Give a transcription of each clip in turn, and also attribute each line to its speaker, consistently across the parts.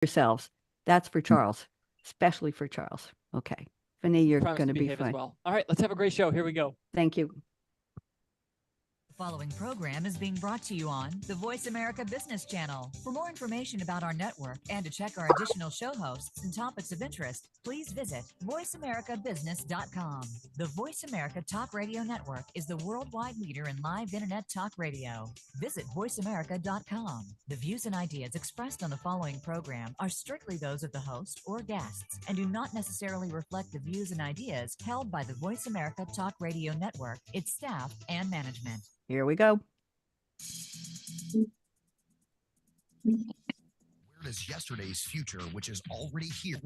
Speaker 1: yourselves. That's for Charles, especially for Charles. Okay. Phani, you're
Speaker 2: Promise
Speaker 1: going
Speaker 2: to
Speaker 1: to be
Speaker 2: behave as
Speaker 1: fine.
Speaker 2: well. All right, let's have a great show. Here we go.
Speaker 1: Thank you.
Speaker 3: The following program is being brought to you on the Voice America Business Channel. For more information about our network and to check our additional show hosts and topics of interest, please visit voiceamericabusiness.com. The Voice America Talk Radio Network is the worldwide leader in live internet talk radio. Visit voiceamerica.com. The views and ideas expressed on the following program are strictly those of the host or guests and do not necessarily reflect the views and ideas held by the Voice America Talk Radio Network, its staff, and management.
Speaker 1: Here we go.
Speaker 4: Where does yesterday's future, which is already here,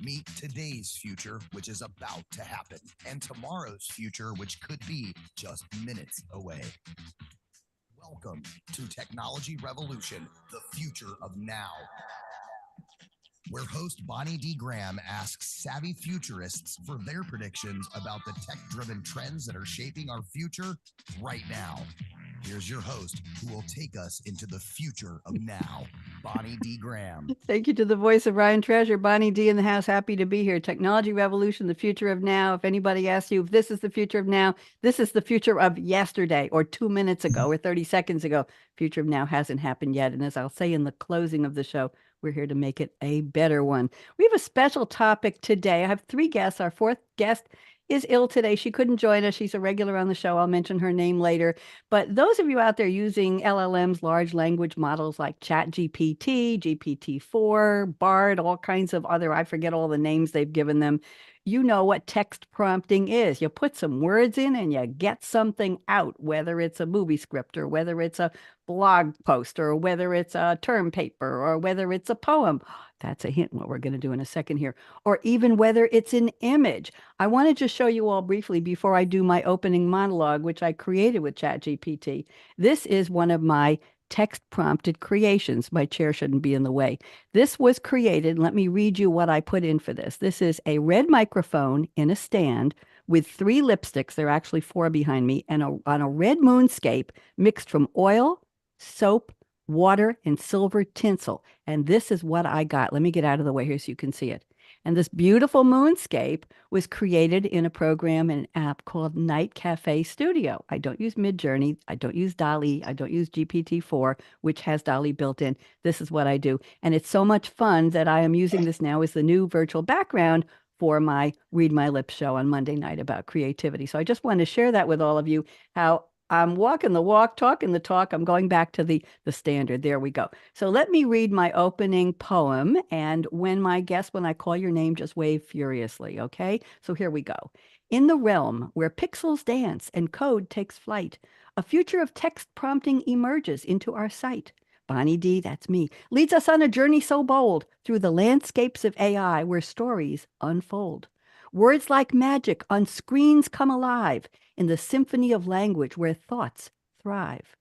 Speaker 4: meet today's future, which is about to happen, and tomorrow's future, which could be just minutes away? Welcome to Technology Revolution, the future of now, where host Bonnie D. Graham asks savvy futurists for their predictions about the tech-driven trends that are shaping our future right now. Here's your host, who will take us into the future of now, Bonnie D. Graham.
Speaker 1: Thank you to the voice of Ryan Treasure, Bonnie D. in the house. Happy to be here. Technology Revolution, the future of now. If anybody asks you if this is the future of now, this is the future of yesterday or 2 minutes ago or 30 seconds ago. Future of now hasn't happened yet. And as I'll say in the closing of the show, we're here to make it a better one. We have a special topic today. I have 3 guests. Our 4th guest is ill today. She couldn't join us. She's a regular on the show. I'll mention her name later. But those of you out there using LLMs, large language models like ChatGPT, GPT-4, Bard, all kinds of other, I forget all the names they've given them. You know what text prompting is. You put some words in and you get something out, whether it's a movie script or whether it's a blog post or whether it's a term paper or whether it's a poem. That's a hint what we're going to do in a second here. Or even whether it's an image. I want to just show you all briefly before I do my opening monologue, which I created with ChatGPT. This is one of my text prompted creations. My chair shouldn't be in the way. This was created. Let me read you what I put in for this. This is a red microphone in a stand with 3 lipsticks. There are actually 4 behind me, and on a red moonscape mixed from oil, soap, water, and silver tinsel. And this is what I got. Let me get out of the way here so you can see it. And this beautiful moonscape was created in a program and an app called Night Cafe Studio. I don't use Midjourney. I don't use DALL-E. I don't use GPT-4, which has DALL-E built in. This is what I do. And it's so much fun that I am using this now as the new virtual background for my Read My Lips show on Monday night about creativity. So I just want to share that with all of you, how I'm walking the walk, talking the talk. I'm going back to the standard. There we go. So let me read my opening poem. And when I call your name, just wave furiously. Okay. So here we go. In the realm where pixels dance and code takes flight, a future of text prompting emerges into our sight. Bonnie D, that's me, leads us on a journey so bold through the landscapes of AI where stories unfold. Words like magic on screens come alive in the symphony of language where thoughts thrive.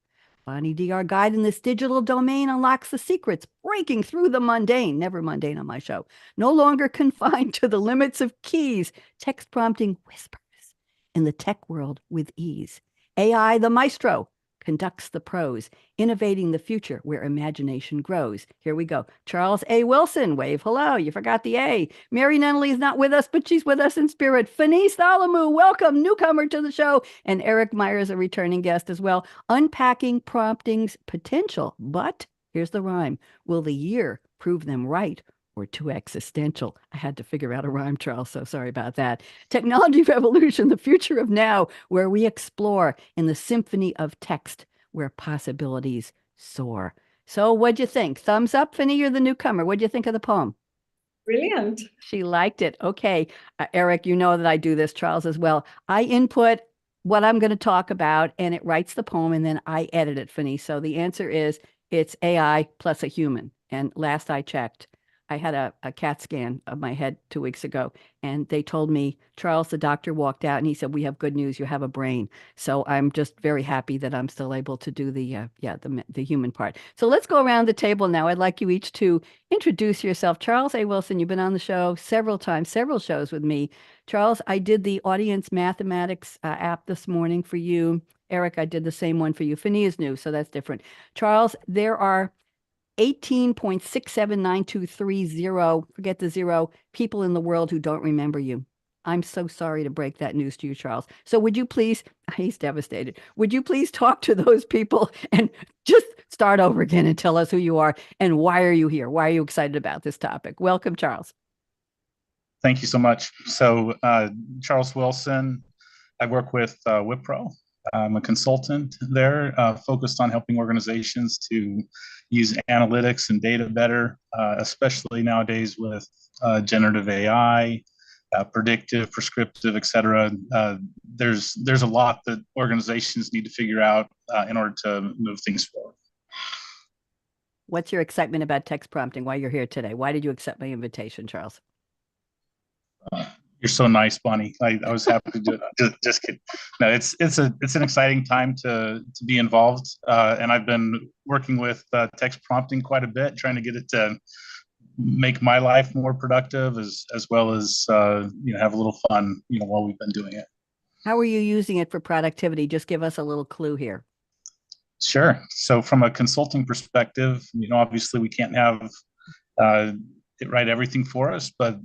Speaker 1: Bonnie D, our guide in this digital domain, unlocks the secrets, breaking through the mundane, never mundane on my show, no longer confined to the limits of keys, text prompting whispers in the tech world with ease. AI, the maestro, conducts the prose, innovating the future where imagination grows. Here we go. Charles A. Wilson, wave hello. You forgot the A. Mary Nunaley is not with us, but she's with us in spirit. Phani, Solomou, welcome, newcomer to the show. And Eric Myers, a returning guest as well. Unpacking prompting's potential. But here's the rhyme. Will the year prove them right or too existential? I had to figure out a rhyme, Charles, so sorry about that. Technology Revolution, the future of now, where we explore in the symphony of text, where possibilities soar. So what'd you think? Thumbs up, Phani, you're the newcomer. What'd you think of the poem?
Speaker 5: Brilliant.
Speaker 1: She liked it. Okay. Eric, you know that I do this, Charles, as well. I input what I'm going to talk about, and it writes the poem, and then I edit it, Phani. So the answer is it's AI plus a human. And last I checked, I had a CAT scan of my head 2 weeks ago, and they told me, Charles, the doctor walked out and he said, we have good news. You have a brain. So I'm just very happy that I'm still able to do the human part. So let's go around the table now. I'd like you each to introduce yourself. Charles A. Wilson, you've been on the show several times, several shows with me. Charles, I did the audience mathematics app this morning for you. Eric, I did the same one for you. Phani is new, so that's different. Charles, there are 18.679230, forget the zero, people in the world who don't remember you. I'm so sorry to break that news to you, Charles. So would you please, he's devastated. Would you please talk to those people and just start over again and tell us who you are and why are you here? Why are you excited about this topic? Welcome, Charles.
Speaker 5: Thank you so much. So, Charles Wilson, I work with Wipro. I'm a consultant there, focused on helping organizations to use analytics and data better, especially nowadays with generative AI, predictive, prescriptive, et cetera. There's a lot that organizations need to figure out in order to move things forward.
Speaker 1: What's your excitement about text prompting? Why you're here today? Why did you accept my invitation, Charles?
Speaker 5: You're so nice, Bonnie. I was happy to do it. Just kidding. No, it's an exciting time to be involved, and I've been working with text prompting quite a bit, trying to get it to make my life more productive, as well as have a little fun, while we've been doing it.
Speaker 1: How are you using it for productivity? Just give us a little clue here.
Speaker 5: Sure. So from a consulting perspective, obviously we can't have it write everything for us, but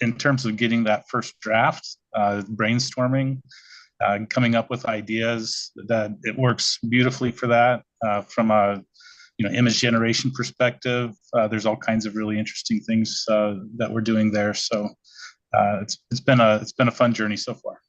Speaker 5: in terms of getting that first draft, brainstorming, coming up with ideas, that it works beautifully for that. From a image generation perspective, there's all kinds of really interesting things that we're doing there. So it's been a fun journey so far.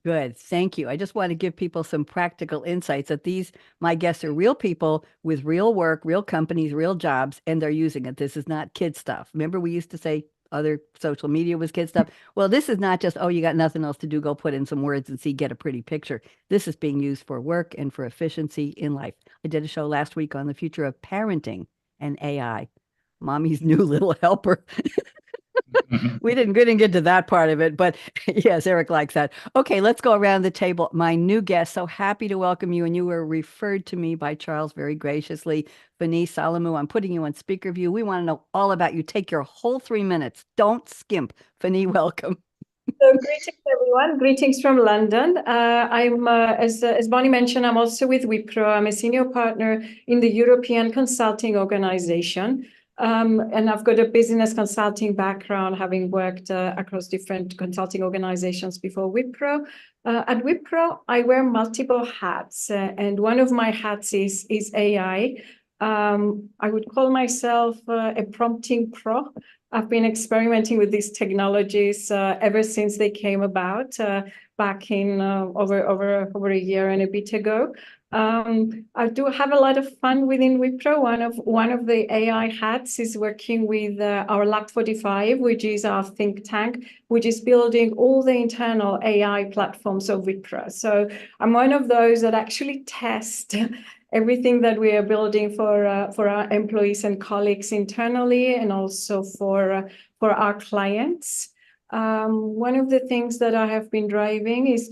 Speaker 1: Good. Thank you. I just want to give people some practical insights that my guests are real people with real work, real companies, real jobs, and they're using it. This is not kid stuff. Remember, we used to say other social media was kid stuff. Well, this is not just, oh, you got nothing else to do, go put in some words and get a pretty picture. This is being used for work and for efficiency in life. I did a show last week on the future of parenting and AI. Mommy's new little helper. We didn't get to that part of it, but yes, Eric likes that. Okay, let's go around the table. My new guest, so happy to welcome you, and you were referred to me by Charles very graciously. Phani, Solomou, I'm putting you on speaker view. We want to know all about you. Take your whole 3 minutes. Don't skimp. Phani, welcome.
Speaker 6: So greetings, everyone. Greetings from London. I'm, as Bonnie mentioned, I'm also with Wipro. I'm a senior partner in the European Consulting Organization. And I've got a business consulting background, having worked across different consulting organizations before Wipro. At Wipro, I wear multiple hats, and one of my hats is AI. I would call myself a prompting pro. I've been experimenting with these technologies ever since they came about back in over a year and a bit ago. I do have a lot of fun within Wipro. One of the AI hats is working with our Lab 45, which is our think tank, which is building all the internal AI platforms of Wipro. So I'm one of those that actually test everything that we are building for our employees and colleagues internally, and also for our clients. One of the things that I have been driving is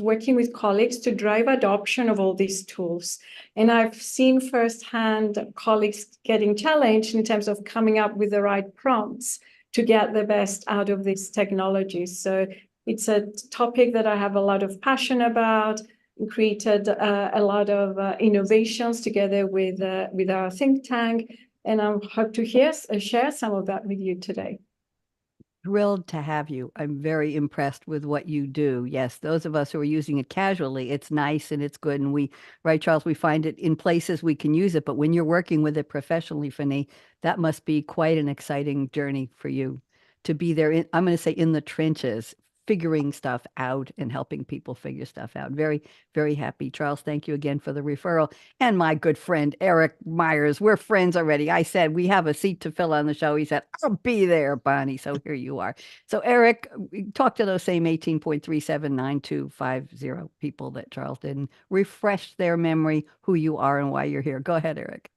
Speaker 6: working with colleagues to drive adoption of all these tools. And I've seen firsthand colleagues getting challenged in terms of coming up with the right prompts to get the best out of these technologies. So it's a topic that I have a lot of passion about. Created a lot of innovations together with our think tank, and I hope to share some of that with you today.
Speaker 1: Thrilled to have you. I'm very impressed with what you do. Yes, those of us who are using it casually, it's nice and it's good. And right, Charles, we find it in places we can use it. But when you're working with it professionally, Phani, that must be quite an exciting journey for you to be there. I'm going to say in the trenches, figuring stuff out and helping people figure stuff out. Very, very happy. Charles, thank you again for the referral. And my good friend, Eric Myers, we're friends already. I said, we have a seat to fill on the show. He said, I'll be there, Bonnie. So here you are. So Eric, talk to those same 18.379250 people that Charles did and refresh their memory, who you are and why you're here. Go ahead, Eric.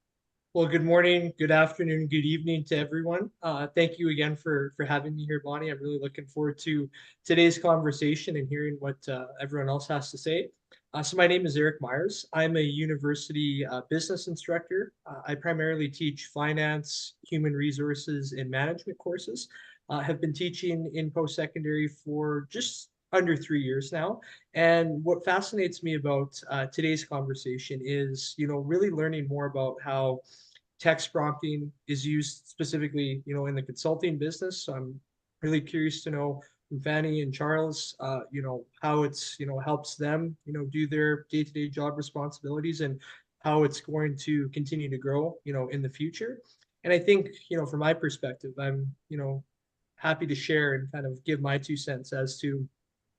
Speaker 7: Well, good morning, good afternoon, good evening to everyone. Thank you again for having me here, Bonnie. I'm really looking forward to today's conversation and hearing what everyone else has to say. So my name is Eric Myers. I'm a university business instructor. I primarily teach finance, human resources, and management courses. Have been teaching in post-secondary for just under 3 years now. And what fascinates me about today's conversation is, really learning more about how text prompting is used specifically, in the consulting business. So I'm really curious to know from Phani and Charles, how it's, helps them, do their day-to-day job responsibilities and how it's going to continue to grow, in the future. And I think, from my perspective, I'm, happy to share and kind of give my 2 cents as to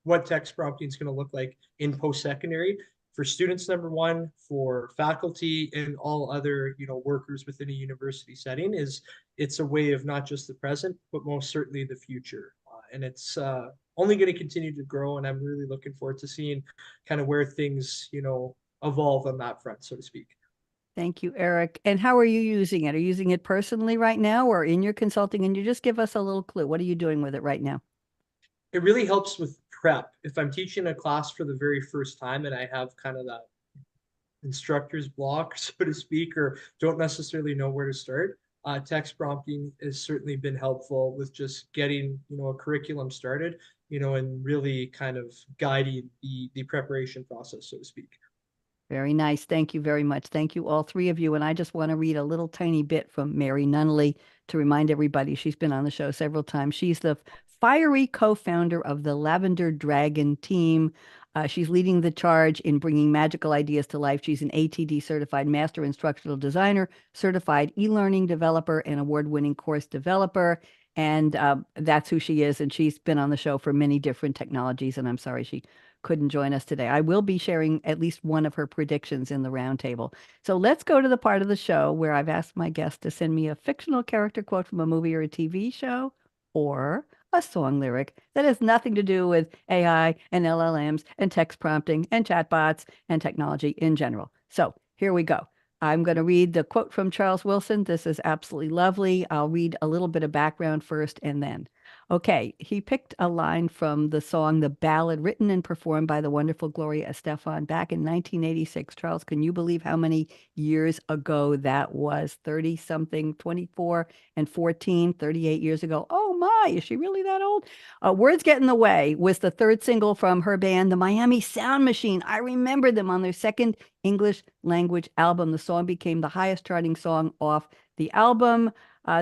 Speaker 7: what text prompting is going to look like in post-secondary for students, number one, for faculty and all other, workers within a university setting. Is it's a way of not just the present, but most certainly the future. And it's only going to continue to grow. And I'm really looking forward to seeing kind of where things, evolve on that front, so to speak.
Speaker 1: Thank you, Eric. And how are you using it? Are you using it personally right now or in your consulting? And you just give us a little clue. What are you doing with it right now?
Speaker 7: It really helps with prep. If I'm teaching a class for the very first time and I have kind of that instructor's block, so to speak, or don't necessarily know where to start, text prompting has certainly been helpful with just getting, a curriculum started, and really kind of guiding the preparation process, so to speak.
Speaker 1: Very nice. Thank you very much. Thank you, all three of you. And I just want to read a little tiny bit from Mary Nunaley to remind everybody she's been on the show several times. She's the fiery co-founder of the Lavender Dragon team. She's leading the charge in bringing magical ideas to life. She's an ATD certified master instructional designer, certified e-learning developer, and award-winning course developer. And that's who she is. And she's been on the show for many different technologies. And I'm sorry she couldn't join us today. I will be sharing at least one of her predictions in the roundtable. So let's go to the part of the show where I've asked my guest to send me a fictional character quote from a movie or a TV show or a song lyric that has nothing to do with AI and LLMs and text prompting and chatbots and technology in general. So here we go. I'm going to read the quote from Charles Wilson. This is absolutely lovely. I'll read a little bit of background first and then. Okay, he picked a line from the song The Ballad, written and performed by the wonderful Gloria Estefan back in 1986. Charles, can you believe how many years ago that was? 30-something, 24 and 14, 38 years ago. Oh my, is she really that old? Words Get in the Way was the third single from her band, the Miami Sound Machine. I remember them on their second English language album. The song became the highest charting song off the album.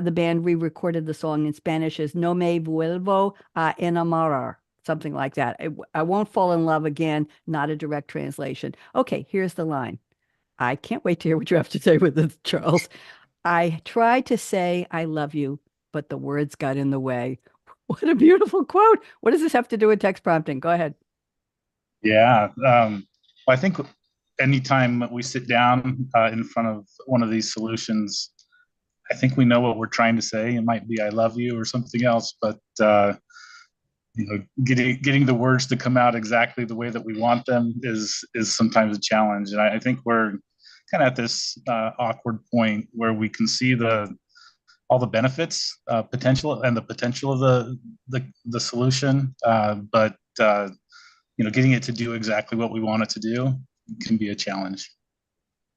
Speaker 1: The band re-recorded the song in Spanish as No Me Vuelvo a Enamorar, something like that. I won't fall in love again, not a direct translation. Okay, here's the line. I can't wait to hear what you have to say with this, Charles. I tried to say I love you, but the words got in the way. What a beautiful quote. What does this have to do with text prompting? Go ahead.
Speaker 5: Yeah. I think anytime we sit down in front of one of these solutions, I think we know what we're trying to say. It might be "I love you" or something else, but getting the words to come out exactly the way that we want them is sometimes a challenge. And I think we're kind of at this awkward point where we can see all the benefits, potential, and the potential of the solution, but getting it to do exactly what we want it to do can be a challenge.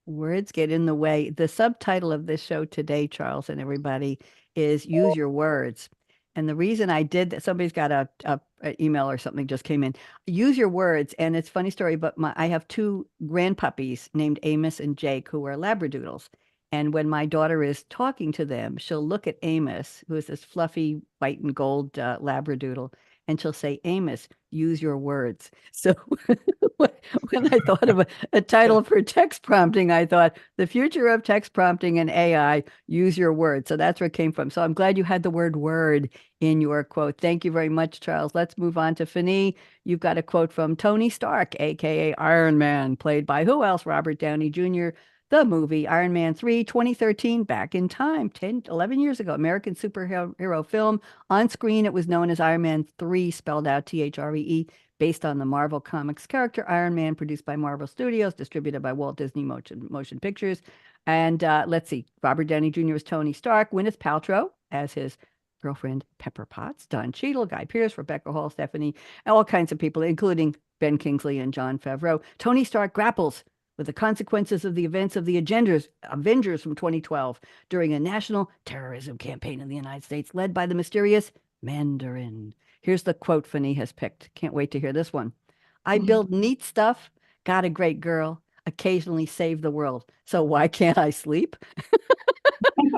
Speaker 1: Words get in the way. The subtitle of this show today, Charles and everybody, is Use Your Words. And the reason I did that, somebody's got a email or something just came in. Use your words. And it's a funny story, but I have two grandpuppies named Amos and Jake who are Labradoodles. And when my daughter is talking to them, she'll look at Amos, who is this fluffy white and gold Labradoodle, and she'll say, Amos, use your words. So when I thought of a title for text prompting, I thought the future of text prompting and AI, use your words. So that's where it came from. So I'm glad you had the word word in your quote. Thank you very much, Charles. Let's move on to Phani. You've got a quote from Tony Stark, AKA Iron Man, played by who else? Robert Downey Jr., the movie Iron Man 3, 2013, back in time, 11 years ago, American superhero film. On screen, it was known as Iron Man 3, spelled out THREE, based on the Marvel Comics character Iron Man, produced by Marvel Studios, distributed by Walt Disney Motion Pictures. And let's see, Robert Downey Jr. as Tony Stark, Gwyneth Paltrow as his girlfriend Pepper Potts, Don Cheadle, Guy Pearce, Rebecca Hall, Stephanie, all kinds of people, including Ben Kingsley and Jon Favreau. Tony Stark grapples with the consequences of the events of the Avengers from 2012 during a national terrorism campaign in the United States led by the mysterious Mandarin. Here's the quote Phani has picked. Can't wait to hear this one. I build neat stuff, got a great girl, occasionally save the world. So why can't I sleep?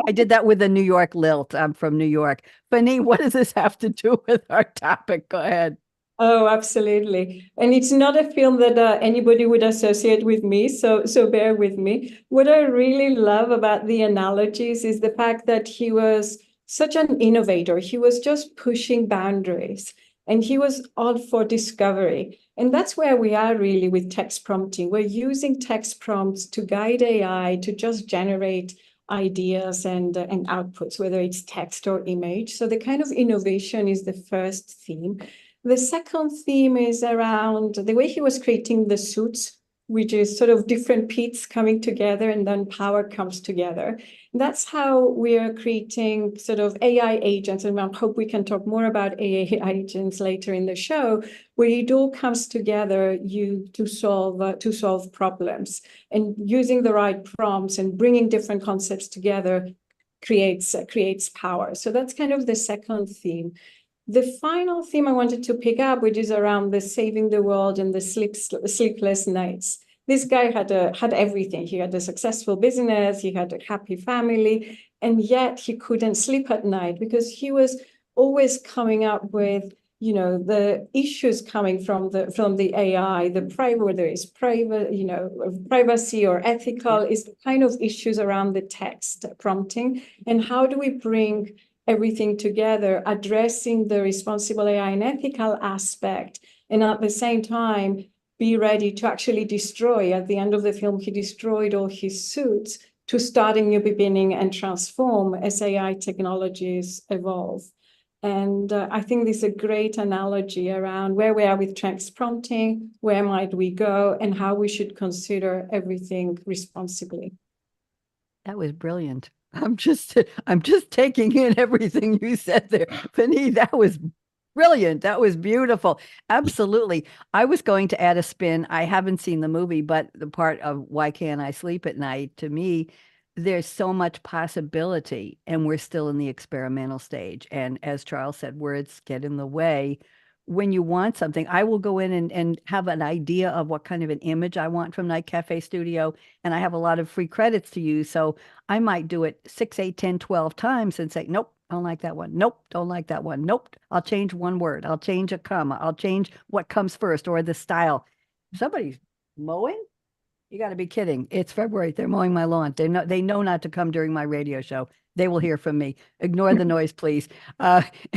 Speaker 1: I did that with a New York lilt. I'm from New York. Phani, what does this have to do with our topic? Go ahead.
Speaker 6: Oh, absolutely. And it's not a film that anybody would associate with me, so bear with me. What I really love about the analogies is the fact that he was such an innovator. He was just pushing boundaries and he was all for discovery. And that's where we are really with text prompting. We're using text prompts to guide AI to just generate ideas and outputs, whether it's text or image. So the kind of innovation is the first theme. The second theme is around the way he was creating the suits, which is sort of different pieces coming together and then power comes together. That's how we are creating sort of AI agents. And I hope we can talk more about AI agents later in the show, where it all comes together to solve problems. And using the right prompts and bringing different concepts together creates power. So that's kind of the second theme. The final theme I wanted to pick up, which is around the saving the world and the sleepless nights. This guy had everything. He had a successful business, he had a happy family, and yet he couldn't sleep at night because he was always coming up with, the issues coming from the AI, whether it's privacy or ethical, is the kind of issues around the text prompting. And how do we bring everything together, addressing the responsible AI and ethical aspect, and at the same time, be ready to actually destroy. At the end of the film, he destroyed all his suits to start a new beginning and transform as AI technologies evolve. And I think this is a great analogy around where we are with text prompting, where might we go, and how we should consider everything responsibly.
Speaker 1: That was brilliant. I'm just taking in everything you said there. Phani, that was brilliant. That was beautiful. Absolutely. I was going to add a spin. I haven't seen the movie, but the part of why can't I sleep at night, to me, there's so much possibility and we're still in the experimental stage. And as Charles said, words get in the way. When you want something, I will go in and have an idea of what kind of an image I want from Night Cafe Studio. And I have a lot of free credits to use. So I might do it 6, 8, 10, 12 times and say, nope, don't like that one. Nope, don't like that one. Nope, I'll change one word. I'll change a comma. I'll change what comes first or the style. Somebody's mowing? You got to be kidding. It's February. They're mowing my lawn. They know not to come during my radio show. They will hear from me. Ignore the noise, please.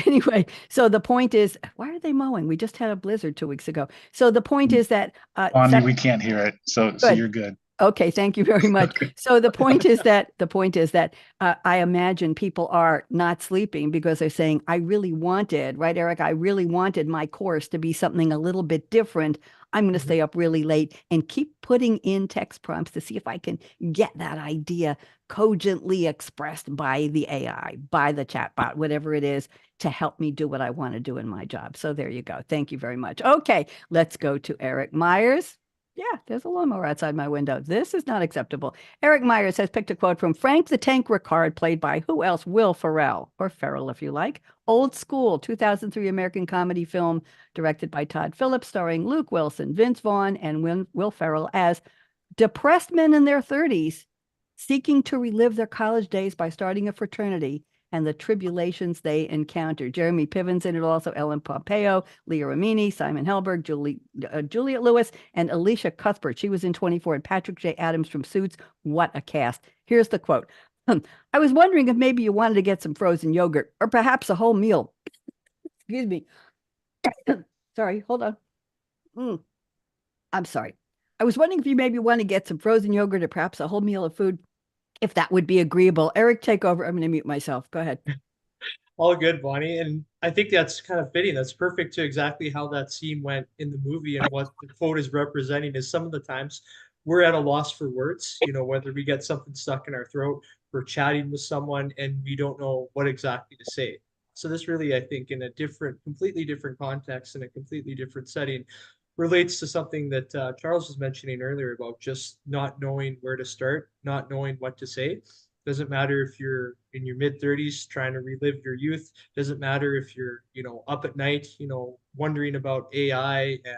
Speaker 1: Anyway, so the point is, why are they mowing? We just had a blizzard 2 weeks ago. So the point is that
Speaker 5: Bonnie, we can't hear it, so you're good.
Speaker 1: Okay, thank you very much. So the point is that I imagine people are not sleeping because they're saying, I really wanted, right, Eric? I really wanted my course to be something a little bit different. I'm going to stay up really late and keep putting in text prompts to see if I can get that idea cogently expressed by the AI, by the chatbot, whatever it is, to help me do what I want to do in my job. So there you go. Thank you very much. Okay, let's go to Eric Myers. Yeah, there's a lawnmower outside my window. This is not acceptable. Eric Myers has picked a quote from Frank the Tank Ricard, played by who else? Will Ferrell, or Ferrell if you like. Old School, 2003 American comedy film directed by Todd Phillips, starring Luke Wilson, Vince Vaughn, and Will Ferrell as depressed men in their 30s seeking to relive their college days by starting a fraternity and the tribulations they encounter. Jeremy Piven's in it also, Ellen Pompeo, Leah Remini, Simon Helberg, Juliette Lewis, and Alicia Cuthbert. She was in 24, and Patrick J. Adams from Suits. What a cast. Here's the quote. I was wondering if maybe you wanted to get some frozen yogurt or perhaps a whole meal. Excuse me. Sorry, hold on. I'm sorry. I was wondering if you maybe want to get some frozen yogurt or perhaps a whole meal of food, if that would be agreeable. Eric, take over. I'm going to mute myself. Go ahead.
Speaker 7: All good, Bonnie. And I think that's kind of fitting. That's perfect to exactly how that scene went in the movie, and what the quote is representing is some of the times we're at a loss for words, whether we get something stuck in our throat, we're chatting with someone and we don't know what exactly to say. So this really, I think, in a completely different context, in a completely different setting, relates to something that Charles was mentioning earlier about just not knowing where to start, not knowing what to say. Doesn't matter if you're in your mid 30s trying to relive your youth. Doesn't matter if you're, up at night, wondering about AI and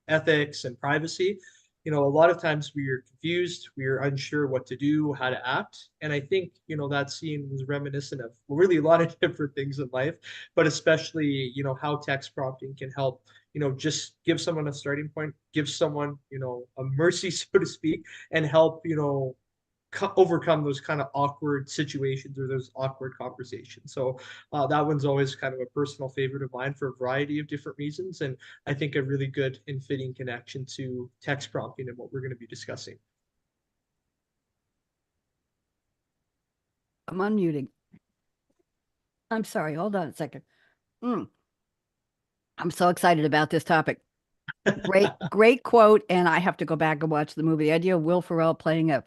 Speaker 7: ethics and privacy. a lot of times we are confused, we are unsure what to do, how to act. And I think, that scene was reminiscent of really a lot of different things in life, but especially, how text prompting can help, just give someone a starting point, give someone, a mercy, so to speak, and help, overcome those kind of awkward situations or those awkward conversations. So that one's always kind of a personal favorite of mine for a variety of different reasons. And I think a really good and fitting connection to text prompting and what we're going to be discussing.
Speaker 1: I'm unmuting. I'm sorry. Hold on a second. I'm so excited about this topic. Great quote. And I have to go back and watch the movie. The idea of Will Ferrell playing a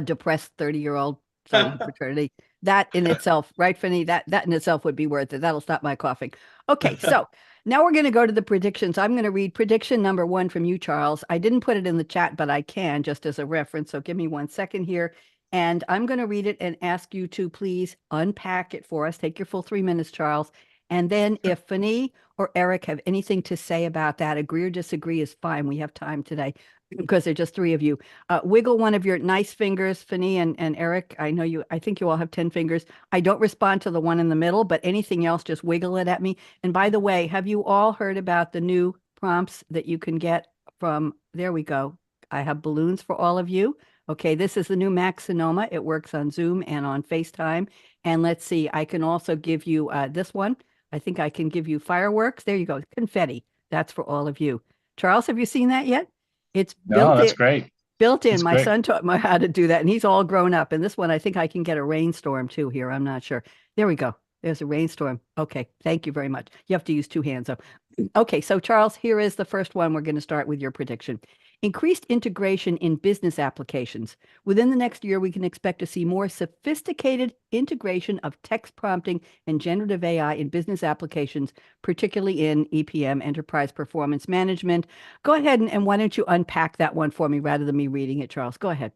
Speaker 1: depressed 30-year-old son of fraternity, that in itself, right, Phani? That in itself would be worth it. That'll stop my coughing. Okay, so now we're going to go to the predictions. I'm going to read prediction number 1 from you, Charles. I didn't put it in the chat, but I can just as a reference. So give me 1 second here. And I'm going to read it and ask you to please unpack it for us. Take your full 3 minutes, Charles. And then if Phani or Eric have anything to say about that, agree or disagree is fine. We have time today because there are just 3 of you. Wiggle one of your nice fingers, Phani and Eric. I think you all have 10 fingers. I don't respond to the one in the middle, but anything else, just wiggle it at me. And by the way, have you all heard about the new prompts that you can get from, there we go. I have balloons for all of you. Okay, this is the new Mac Sonoma. It works on Zoom and on FaceTime. And let's see, I can also give you this one. I think I can give you fireworks. There you go, confetti. That's for all of you. Charles, have you seen that yet? It's built
Speaker 5: that's
Speaker 1: in.
Speaker 5: great.
Speaker 1: Built in.
Speaker 5: That's
Speaker 1: My
Speaker 5: great.
Speaker 1: son taught me how to do that, and he's all grown up. And this one, I think I can get a rainstorm too here. I'm not sure. There we go. There's a rainstorm. Okay, thank you very much. You have to use 2 hands, though. Okay, so Charles, here is the first one. We're going to start with your prediction. Increased integration in business applications. Within the next year, we can expect to see more sophisticated integration of text prompting and generative AI in business applications, particularly in EPM, Enterprise Performance Management. Go ahead and why don't you unpack that one for me rather than me reading it, Charles? Go ahead.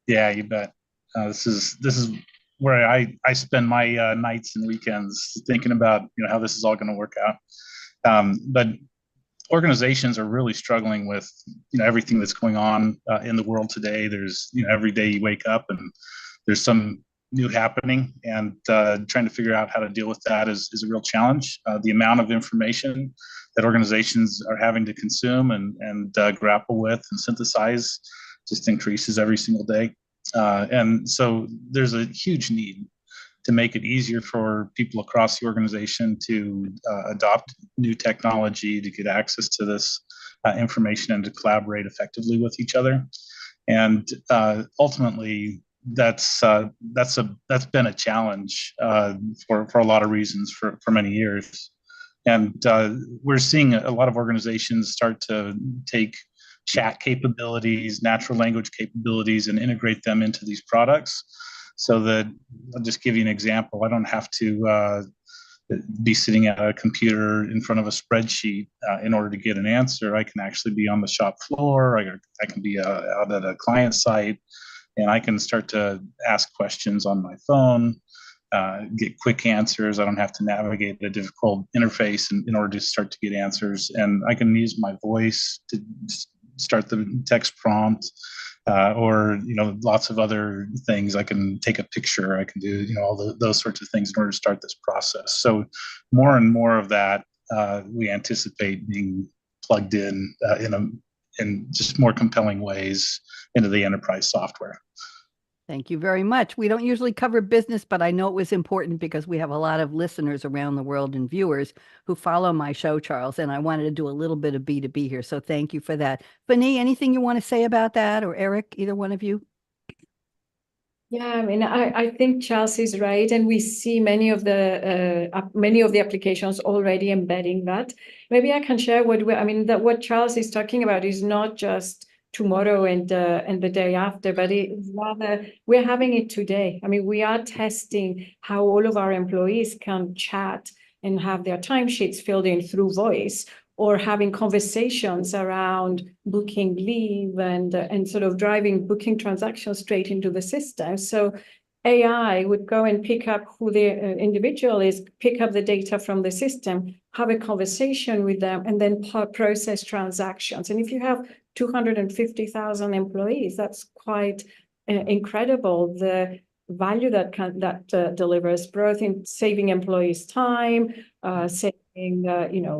Speaker 5: Yeah, you bet. This is where I spend my nights and weekends thinking about how this is all going to work out. But organizations are really struggling with everything that's going on in the world today. There's every day you wake up and there's some new happening, and trying to figure out how to deal with that is a real challenge. The amount of information that organizations are having to consume and grapple with and synthesize just increases every single day. And so there's a huge need to make it easier for people across the organization to adopt new technology, to get access to this information, and to collaborate effectively with each other. And ultimately, that's been a challenge for a lot of reasons for many years. And we're seeing a lot of organizations start to take chat capabilities, natural language capabilities, and integrate them into these products. So that, I'll just give you an example. I don't have to be sitting at a computer in front of a spreadsheet in order to get an answer. I can actually be on the shop floor. I can be out at a client site, and I can start to ask questions on my phone, get quick answers. I don't have to navigate a difficult interface in order to start to get answers. And I can use my voice to start the text prompt. Or lots of other things. I can take a picture. I can do all those sorts of things in order to start this process. So more and more of that we anticipate being plugged in just more compelling ways into the enterprise software.
Speaker 1: Thank you very much. We don't usually cover business, but I know it was important because we have a lot of listeners around the world and viewers who follow my show, Charles, and I wanted to do a little bit of B2B here. So thank you for that. Phani, anything you want to say about that, or Eric, either one of you?
Speaker 6: Yeah, I mean, I think Charles is right, and we see many of the applications already embedding that. Maybe I can share what Charles is talking about is not just tomorrow and the day after, but rather we're having it today. I mean, we are testing how all of our employees can chat and have their timesheets filled in through voice, or having conversations around booking leave and sort of driving booking transactions straight into the system. So AI would go and pick up who the individual is, pick up the data from the system, have a conversation with them, and then process transactions. And if you have 250,000 employees. That's quite incredible. The value that delivers both in saving employees time, saving,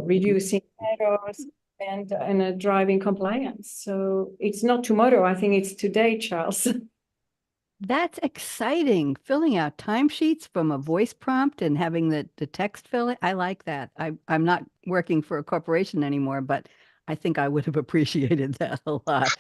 Speaker 6: reducing errors, and driving compliance. So it's not tomorrow. I think it's today, Charles.
Speaker 1: That's exciting. Filling out timesheets from a voice prompt and having the text fill it. I like that. I'm not working for a corporation anymore, but I think I would have appreciated that a lot.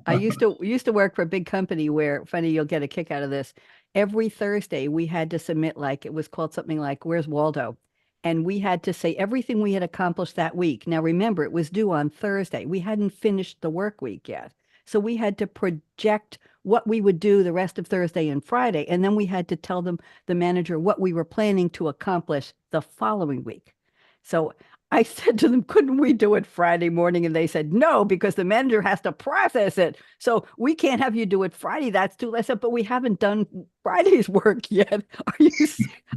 Speaker 1: I used to work for a big company where, Phani, you'll get a kick out of this. Every Thursday we had to submit, like, it was called something like Where's Waldo? And we had to say everything we had accomplished that week. Now remember, it was due on Thursday. We hadn't finished the work week yet. So we had to project what we would do the rest of Thursday and Friday. And then we had to tell them, the manager, what we were planning to accomplish the following week. So I said to them, couldn't we do it Friday morning? And they said, no, because the manager has to process it. So we can't have you do it Friday. That's too less. But we haven't done Friday's work yet. Are you?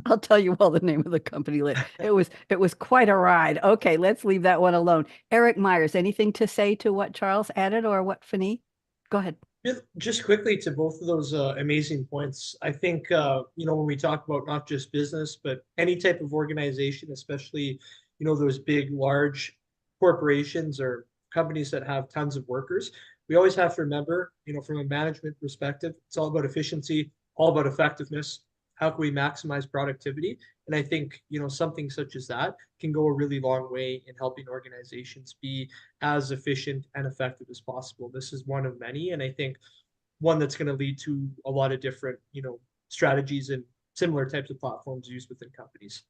Speaker 1: I'll tell you all the name of the company. It was quite a ride. Okay, let's leave that one alone. Eric Myers, anything to say to what Charles added or what Phani? Go ahead.
Speaker 7: Just quickly to both of those amazing points. I think, when we talk about not just business, but any type of organization, especially, those big, large corporations or companies that have tons of workers, we always have to remember, from a management perspective, it's all about efficiency, all about effectiveness. How can we maximize productivity? And I think, something such as that can go a really long way in helping organizations be as efficient and effective as possible. This is one of many, and I think one that's going to lead to a lot of different, strategies and similar types of platforms used within companies.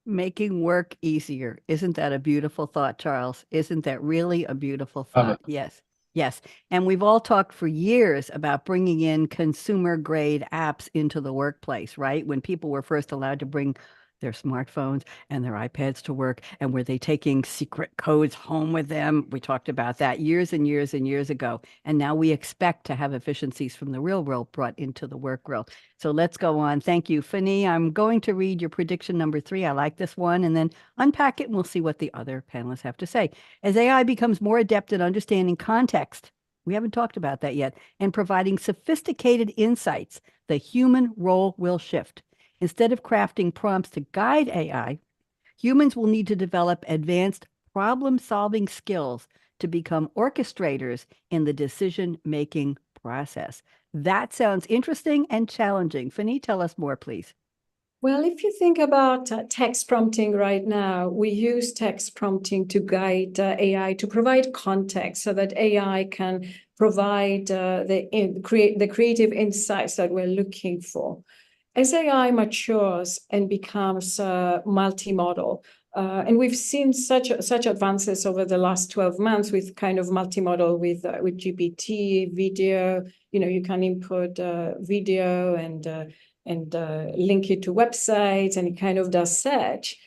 Speaker 1: Making work easier. Isn't that a beautiful thought, Charles? Isn't that really a beautiful thought? Yes. Yes. And we've all talked for years about bringing in consumer grade apps into the workplace, right? When people were first allowed to bring their smartphones and their iPads to work, and were they taking secret codes home with them? We talked about that years and years and years ago. And now we expect to have efficiencies from the real world brought into the work world. So let's go on. Thank you, Phani. I'm going to read your prediction number 3. I like this one, and then unpack it, and we'll see what the other panelists have to say. As AI becomes more adept at understanding context, we haven't talked about that yet, and providing sophisticated insights, the human role will shift. Instead of crafting prompts to guide AI, humans will need to develop advanced problem-solving skills to become orchestrators in the decision-making process. That sounds interesting and challenging. Phani, tell us more, please.
Speaker 6: Well, if you think about text prompting right now, we use text prompting to guide AI to provide context so that AI can provide the creative insights that we're looking for. As AI matures and becomes multimodal, and we've seen such advances over the last 12 months with kind of multimodal with GPT, video. You can input video and link it to websites, and it kind of does search.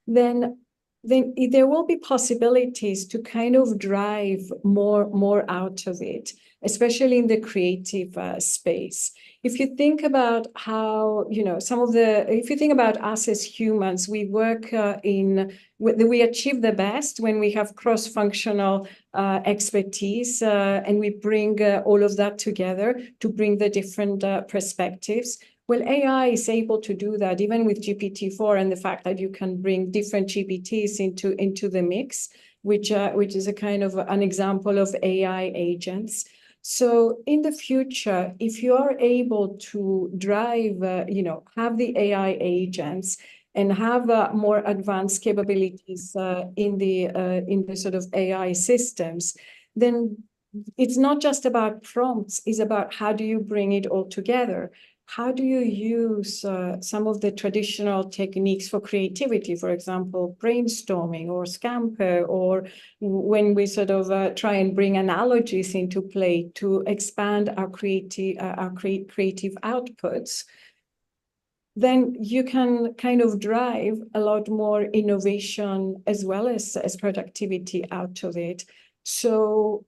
Speaker 6: Then there will be possibilities to kind of drive more out of it, especially in the creative space. If you think about how, if you think about us as humans, we work we achieve the best when we have cross-functional expertise, and we bring all of that together to bring the different perspectives. Well, AI is able to do that even with GPT-4, and the fact that you can bring different GPTs into the mix, which is a kind of an example of AI agents. So in the future, if you are able to drive, have the AI agents and have more advanced capabilities in the sort of AI systems, then it's not just about prompts, it's about how do you bring it all together? How do you use some of the traditional techniques for creativity, for example, brainstorming or Scamper, or when we sort of try and bring analogies into play to expand our creative outputs? Then you can kind of drive a lot more innovation as well as productivity out of it. So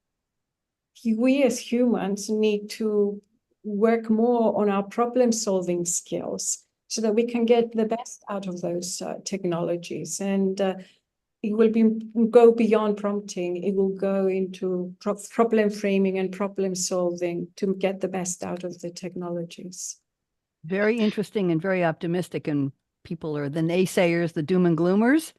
Speaker 6: we as humans need to work more on our problem-solving skills so that we can get the best out of those technologies. And it will go beyond prompting. It will go into problem framing and problem solving to get the best out of the technologies.
Speaker 1: Very interesting and very optimistic. And people are the naysayers, the doom and gloomers.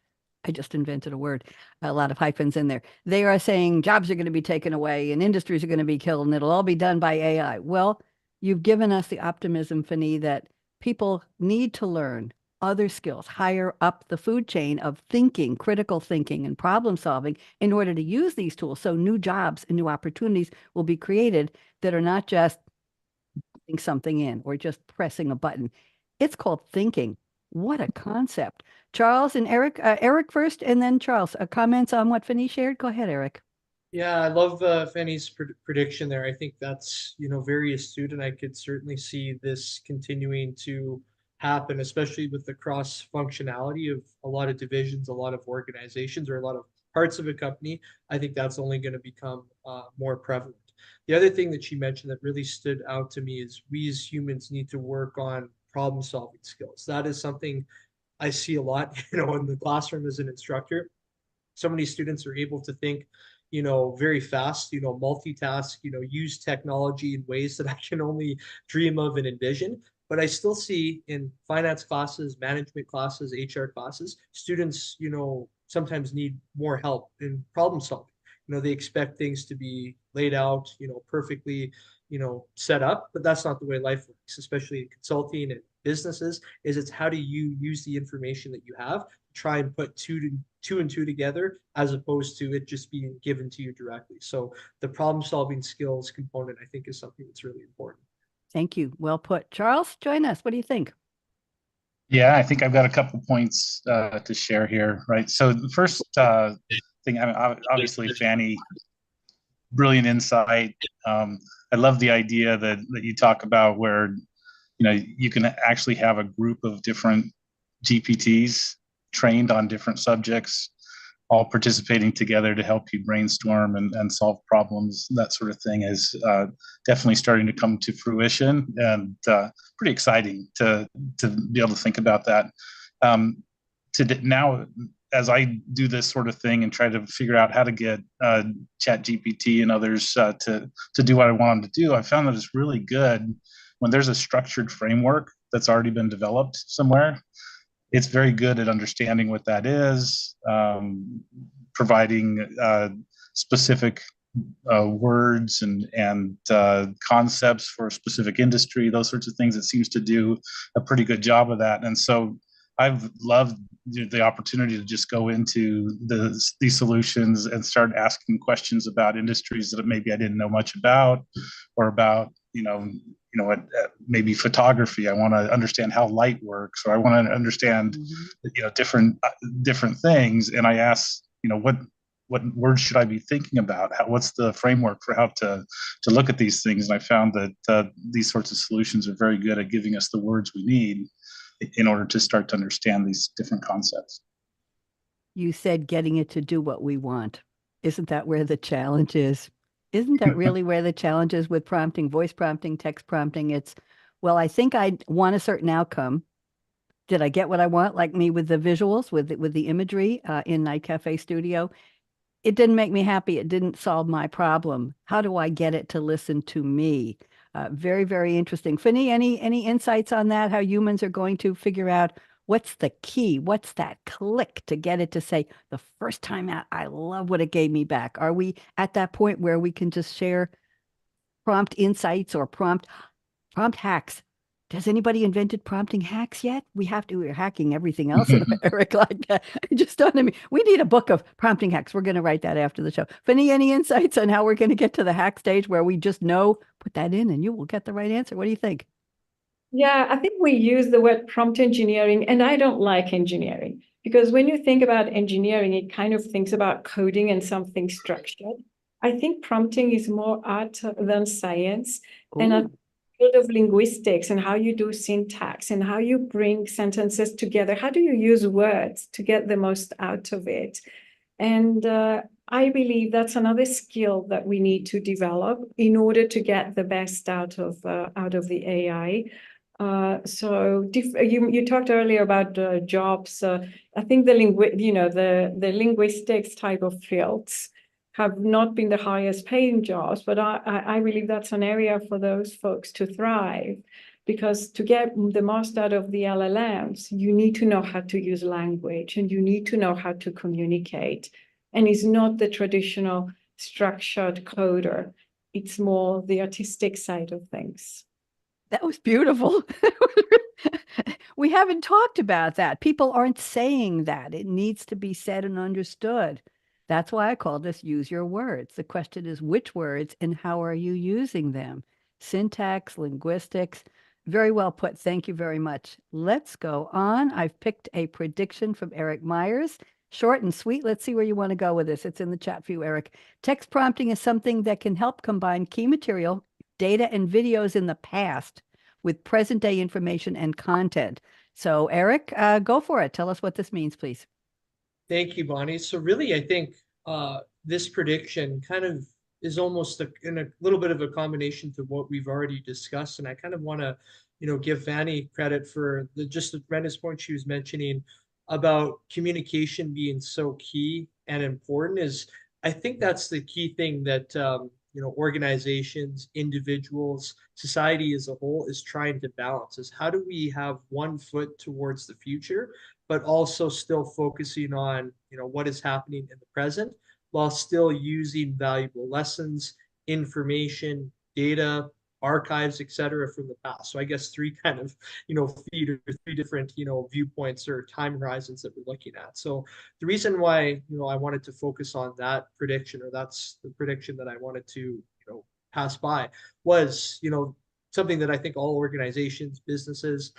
Speaker 1: I just invented a word, a lot of hyphens in there. They are saying jobs are going to be taken away and industries are going to be killed and it'll all be done by AI. Well, you've given us the optimism, Phani, that people need to learn other skills higher up the food chain of thinking, critical thinking, and problem solving in order to use these tools. So new jobs and new opportunities will be created that are not just putting something in or just pressing a button. It's called thinking. What a concept. Charles and Eric, Eric first, and then Charles. Comments on what Phani shared? Go ahead, Eric.
Speaker 7: Yeah, I love Fanny's prediction there. I think that's, very astute, and I could certainly see this continuing to happen, especially with the cross functionality of a lot of divisions, a lot of organizations, or a lot of parts of a company. I think that's only going to become more prevalent. The other thing that she mentioned that really stood out to me is we as humans need to work on problem solving skills. That is something I see a lot, in the classroom as an instructor. So many students are able to think, very fast, multitask, use technology in ways that I can only dream of and envision. But I still see in finance classes, management classes, HR classes, students, sometimes need more help in problem solving. They expect things to be laid out, perfectly, set up, but that's not the way life works, especially in consulting and businesses. It's how do you use the information that you have, try and put two and two together, as opposed to it just being given to you directly. So the problem solving skills component, I think, is something that's really important.
Speaker 1: Thank you. Well put. Charles, join us. What do you think?
Speaker 5: Yeah, I think I've got a couple points to share here, right? So the first thing, obviously, Phani, brilliant insight. I love the idea that you talk about where, you can actually have a group of different GPTs trained on different subjects, all participating together to help you brainstorm and solve problems. That sort of thing is definitely starting to come to fruition, and pretty exciting to be able to think about that. Now, as I do this sort of thing and try to figure out how to get Chat GPT and others to do what I want them to do, I found that it's really good when there's a structured framework that's already been developed somewhere. It's very good at understanding what that is, providing specific words and concepts for a specific industry, those sorts of things. It seems to do a pretty good job of that. And so I've loved the opportunity to just go into these solutions and start asking questions about industries that maybe I didn't know much about, or about, maybe photography. I want to understand how light works, or I want to understand, different things. And I ask, what words should I be thinking about? What's the framework for how to look at these things? And I found that these sorts of solutions are very good at giving us the words we need in order to start to understand these different concepts.
Speaker 1: You said getting it to do what we want. Isn't that where the challenge is? Isn't that really where the challenge is with prompting, voice prompting, text prompting? It's, well, I think I want a certain outcome. Did I get what I want? Like me with the visuals, with the imagery in Night Cafe Studio. It didn't make me happy. It didn't solve my problem. How do I get it to listen to me? Very, very interesting. Phani, any insights on that? How humans are going to figure out what's the key? What's that click to get it to say, the first time out, I love what it gave me back? Are we at that point where we can just share prompt insights or prompt hacks? Has anybody invented prompting hacks yet? We're hacking everything else in America. Like that. It just dawned on me. We need a book of prompting hacks. We're going to write that after the show. Phani, any insights on how we're going to get to the hack stage where we just know, put that in and you will get the right answer? What do you think?
Speaker 6: Yeah, I think we use the word prompt engineering, and I don't like engineering, because when you think about engineering, it kind of thinks about coding and something structured. I think prompting is more art than science.
Speaker 1: Ooh.
Speaker 6: And a field of linguistics and how you do syntax and how you bring sentences together. How do you use words to get the most out of it? And I believe that's another skill that we need to develop in order to get the best out of the AI. You talked earlier about jobs. I think the linguistics type of fields have not been the highest paying jobs, but I believe that's an area for those folks to thrive, because to get the most out of the LLMs, you need to know how to use language and you need to know how to communicate. And it's not the traditional structured coder. It's more the artistic side of things.
Speaker 1: That was beautiful. We haven't talked about that. People aren't saying that. It needs to be said and understood. That's why I call this use your words. The question is which words and how are you using them? Syntax, linguistics. Very well put. Thank you very much. Let's go on. I've picked a prediction from Eric Myers. Short and sweet. Let's see where you want to go with this. It's in the chat for you, Eric. Text prompting is something that can help combine key material, data, and videos in the past with present day information and content. So Eric, go for it. Tell us what this means, please.
Speaker 7: Thank you, Bonnie. So really, I think this prediction kind of is almost in a little bit of a combination to what we've already discussed. And I kind of want to, give Phani credit for just the tremendous point she was mentioning about communication being so key and important. Is I think that's the key thing that organizations, individuals, society as a whole is trying to balance, is how do we have one foot towards the future, but also still focusing on, what is happening in the present while still using valuable lessons, information, data, archives, etc. from the past. So I guess three kind of, feed or three different, viewpoints or time horizons that we're looking at. So the reason why, I wanted to focus on that prediction, or that's the prediction that I wanted to, pass by, was, something that I think all organizations, businesses,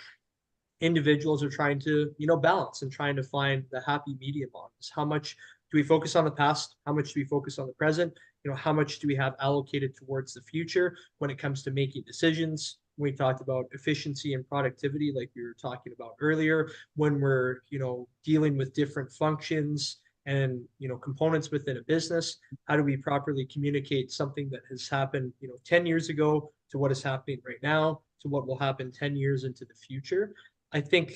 Speaker 7: individuals are trying to, balance and trying to find the happy medium on this. How much do we focus on the past? How much do we focus on the present? How much do we have allocated towards the future when it comes to making decisions? We talked about efficiency and productivity, like we were talking about earlier, when we're, dealing with different functions and, components within a business. How do we properly communicate something that has happened, 10 years ago to what is happening right now, to what will happen 10 years into the future? I think,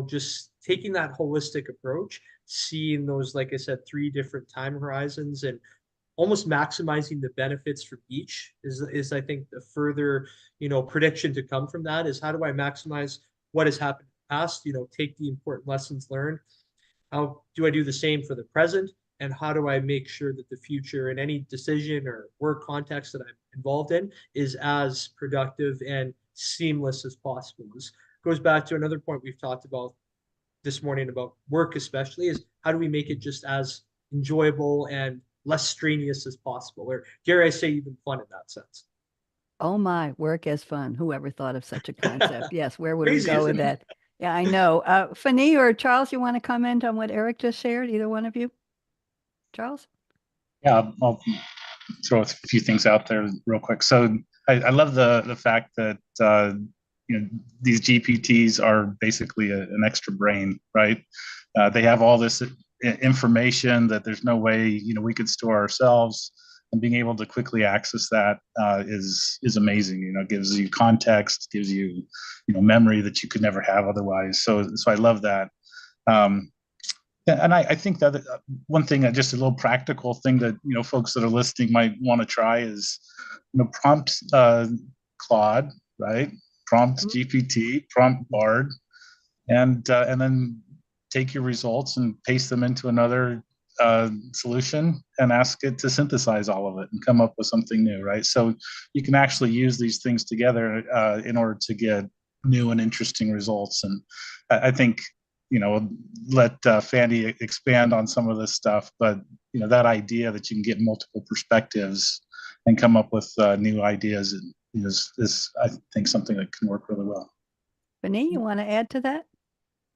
Speaker 7: just taking that holistic approach, seeing those, like I said, three different time horizons and almost maximizing the benefits from each is I think the further, prediction to come from that is how do I maximize what has happened in the past, take the important lessons learned. How do I do the same for the present? And how do I make sure that the future in any decision or work context that I'm involved in is as productive and seamless as possible? This goes back to another point we've talked about this morning about work, especially, is how do we make it just as enjoyable and less strenuous as possible, or dare I say even fun in that sense.
Speaker 1: Oh my, work as fun. Whoever thought of such a concept? Yes, where would
Speaker 7: Crazy,
Speaker 1: we go with
Speaker 7: isn't it?
Speaker 1: that? Yeah, I know. Phani or Charles, you want to comment on what Eric just shared? Either one of you? Charles?
Speaker 5: Yeah, I'll throw a few things out there real quick. So I love the fact that these GPTs are basically an extra brain, right? They have all this information that there's no way we could store ourselves, and being able to quickly access that is amazing. It gives you context, gives you memory that you could never have otherwise. So I love that. And I think that one thing, just a little practical thing that folks that are listening might want to try is prompt Claude, right? Prompt GPT, prompt Bard, and then take your results and paste them into another solution and ask it to synthesize all of it and come up with something new, right? So you can actually use these things together in order to get new and interesting results. And I think let Phani expand on some of this stuff, but that idea that you can get multiple perspectives and come up with new ideas is I think something that can work really well.
Speaker 1: Phani, you want to add to that?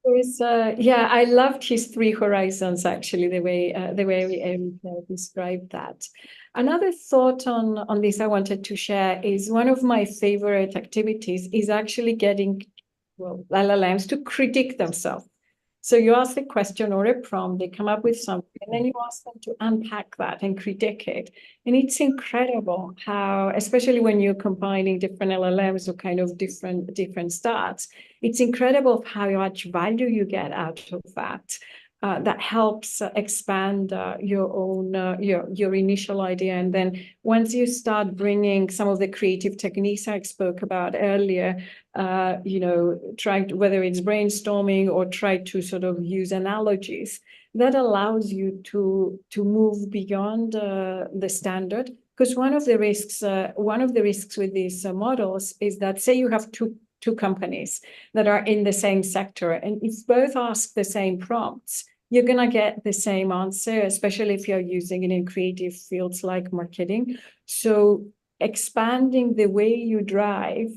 Speaker 6: I loved his three horizons, actually, the way Eric described that. Another thought on this I wanted to share is one of my favorite activities is actually getting LLMs to critique themselves. So you ask a question or a prompt, they come up with something, and then you ask them to unpack that and critique it. And it's incredible how, especially when you're combining different LLMs or kind of different stats, it's incredible how much value you get out of that. That helps expand your own your initial idea, and then once you start bringing some of the creative techniques I spoke about earlier, trying to, whether it's brainstorming or try to sort of use analogies, that allows you to move beyond the standard. Because one of the risks with these models is that, say you have two companies that are in the same sector, and if both ask the same prompts, you're going to get the same answer, especially if you're using it in creative fields like marketing. So expanding the way you drive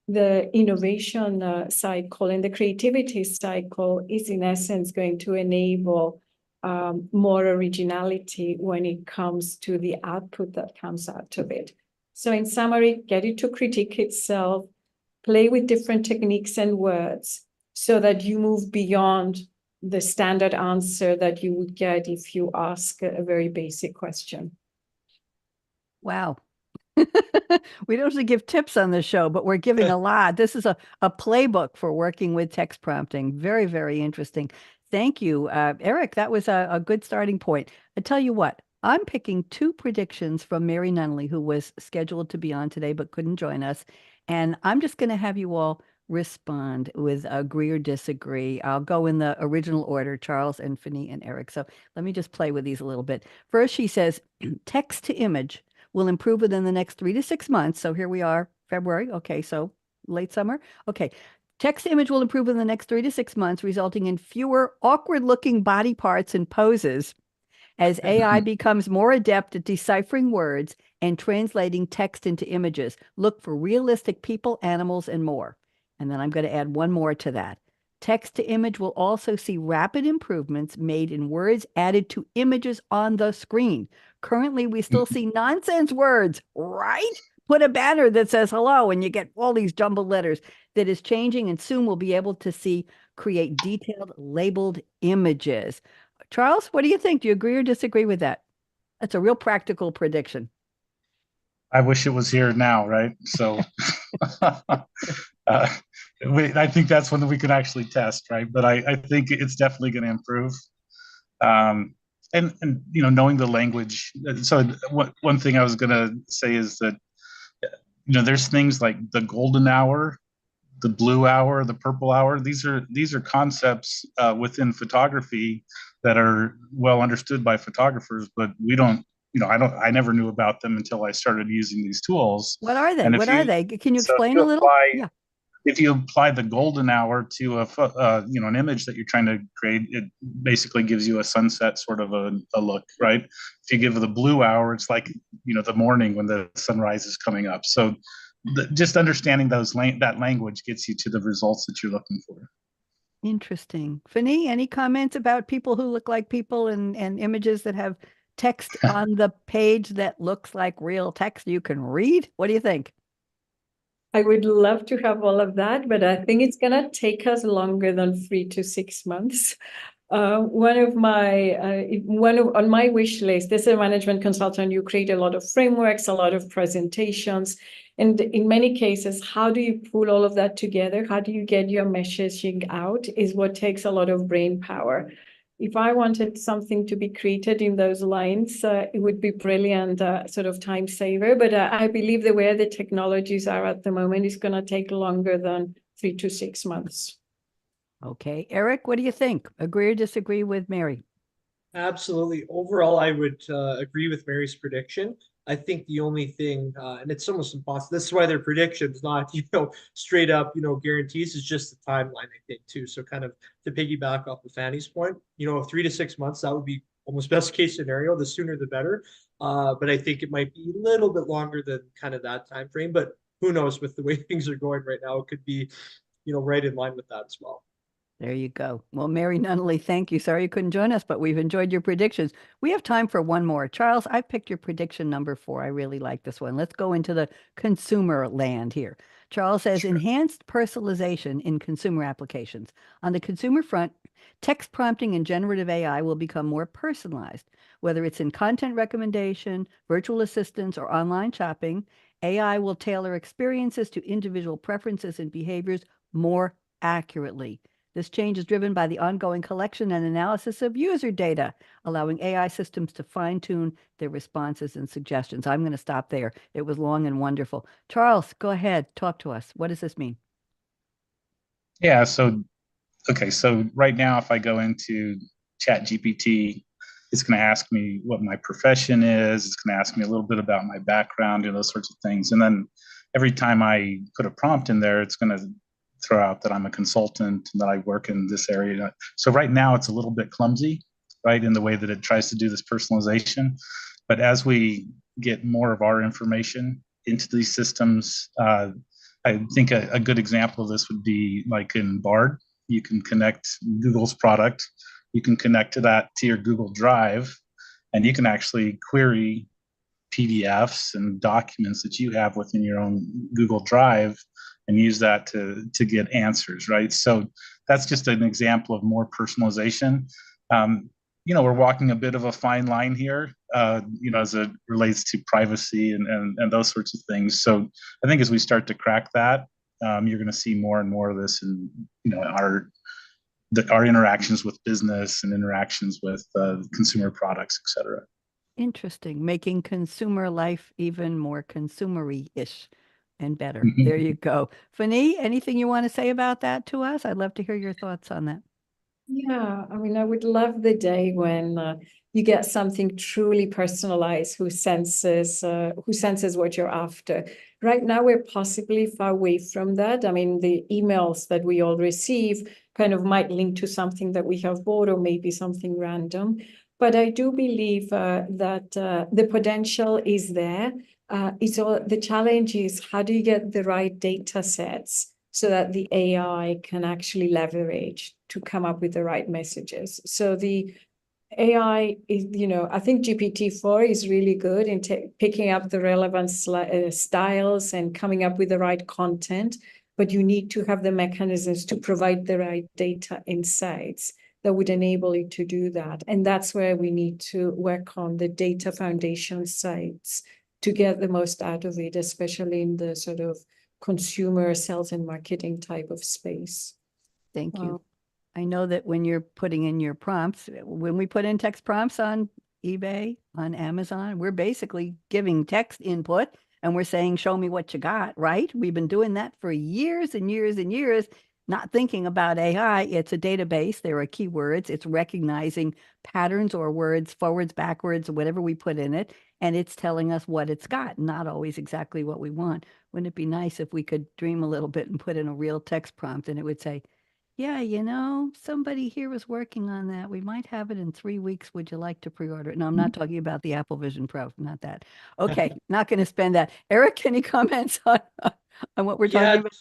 Speaker 6: the innovation cycle and the creativity cycle is in essence going to enable more originality when it comes to the output that comes out of it. So in summary, get it to critique itself, play with different techniques and words so that you move beyond the standard answer that you would get if you ask a very basic question.
Speaker 1: Wow. We don't usually give tips on this show, but we're giving a lot. This is a playbook for working with text prompting. Very, very interesting. Thank you, Eric. That was a good starting point. I tell you what, I'm picking two predictions from Mary Nunaley, who was scheduled to be on today but couldn't join us. And I'm just going to have you all respond with agree or disagree. I'll go in the original order, Charles and Phani and Eric. So let me just play with these a little bit. First, she says, text to image will improve within the next 3 to 6 months. So here we are, February. Okay, so late summer. Okay. Text to image will improve in the next 3 to 6 months, resulting in fewer awkward-looking body parts and poses as AI becomes more adept at deciphering words and translating text into images. Look for realistic people, animals, and more. And then I'm going to add one more to that. Text to image will also see rapid improvements made in words added to images on the screen. Currently, we still see nonsense words, right? Put a banner that says hello and you get all these jumbled letters. That is changing, and soon we'll be able to create detailed labeled images. Charles, what do you think? Do you agree or disagree with that? That's a real practical prediction.
Speaker 5: I wish it was here now, right? So I think that's when we can actually test, right? But I think it's definitely going to improve. And knowing the language. So one thing I was going to say is that there's things like the golden hour, the blue hour, the purple hour. These are concepts within photography that are well understood by photographers, but we don't. I never knew about them until I started using these tools.
Speaker 1: What are they?
Speaker 5: And
Speaker 1: What are they? Can you explain a little?
Speaker 5: Yeah. If you apply the golden hour to an image that you're trying to create, it basically gives you a sunset sort of a look, right? If you give it the blue hour, it's like the morning when the sunrise is coming up. So just understanding that language gets you to the results that you're looking for.
Speaker 1: Interesting. Phani, any comments about people who look like people and images that have text on the page that looks like real text you can read? What do you think?
Speaker 6: I would love to have all of that, but I think it's going to take us longer than 3 to 6 months. On my wish list, as a management consultant, you create a lot of frameworks, a lot of presentations. And in many cases, how do you pull all of that together? How do you get your messaging out is what takes a lot of brain power. If I wanted something to be created in those lines, it would be brilliant, sort of time saver. But I believe that where the technologies are at the moment is going to take longer than 3 to 6 months.
Speaker 1: Okay. Eric, what do you think? Agree or disagree with Mary?
Speaker 7: Absolutely. Overall, I would agree with Mary's prediction. I think the only thing, and it's almost impossible, this is why they're predictions, not, straight up, guarantees, is just the timeline, I think, too. So kind of to piggyback off of Phani's point, 3 to 6 months, that would be almost best case scenario. The sooner, the better. But I think it might be a little bit longer than kind of that time frame. But who knows, with the way things are going right now, it could be, right in line with that as well.
Speaker 1: There you go. Well, Mary Nunaley, thank you. Sorry you couldn't join us, but we've enjoyed your predictions. We have time for one more. Charles, I picked your prediction number 4. I really like this one. Let's go into the consumer land here. Charles says enhanced personalization in consumer applications. On the consumer front, text prompting and generative AI will become more personalized. Whether it's in content recommendation, virtual assistants, or online shopping, AI will tailor experiences to individual preferences and behaviors more accurately. This change is driven by the ongoing collection and analysis of user data, allowing AI systems to fine-tune their responses and suggestions. I'm going to stop there. It was long and wonderful. Charles, go ahead. Talk to us. What does this mean?
Speaker 5: Yeah, so okay, so right now if I go into ChatGPT, it's going to ask me what my profession is. It's going to ask me a little bit about my background and those sorts of things. And then every time I put a prompt in there, it's going to throw out that I'm a consultant and that I work in this area. So right now it's a little bit clumsy, right, in the way that it tries to do this personalization. But as we get more of our information into these systems, I think a good example of this would be like in Bard. You can connect Google's product, you can connect to that to your Google Drive, and you can actually query PDFs and documents that you have within your own Google Drive and use that to get answers, right? So that's just an example of more personalization. We're walking a bit of a fine line here, as it relates to privacy and those sorts of things. So I think as we start to crack that, you're going to see more and more of this in, our interactions with business and interactions with consumer products, et cetera.
Speaker 1: Interesting. Making consumer life even more consumery-ish and better. There you go. Phani, anything you want to say about that to us? I'd love to hear your thoughts on that.
Speaker 6: Yeah, I mean, I would love the day when you get something truly personalized who senses what you're after. Right now, we're possibly far away from that. I mean, the emails that we all receive kind of might link to something that we have bought or maybe something random. But I do believe that the potential is there. The challenge is how do you get the right data sets so that the AI can actually leverage to come up with the right messages. So the AI is, I think GPT-4 is really good in picking up the relevant styles and coming up with the right content, but you need to have the mechanisms to provide the right data insights that would enable it to do that. And that's where we need to work on the data foundation sites to get the most out of it, especially in the sort of consumer sales and marketing type of space.
Speaker 1: Thank you. I know that when you're putting in your prompts, when we put in text prompts on eBay, on Amazon, we're basically giving text input and we're saying, show me what you got, right? We've been doing that for years and years and years, not thinking about AI. It's a database. There are keywords. It's recognizing patterns or words, forwards, backwards, whatever we put in it. And it's telling us what it's got, not always exactly what we want. Wouldn't it be nice if we could dream a little bit and put in a real text prompt and it would say, yeah, somebody here was working on that. We might have it in 3 weeks. Would you like to pre-order it? No, I'm not talking about the Apple Vision Pro, not that. Okay, not going to spend that. Eric, any comments on what we're talking about?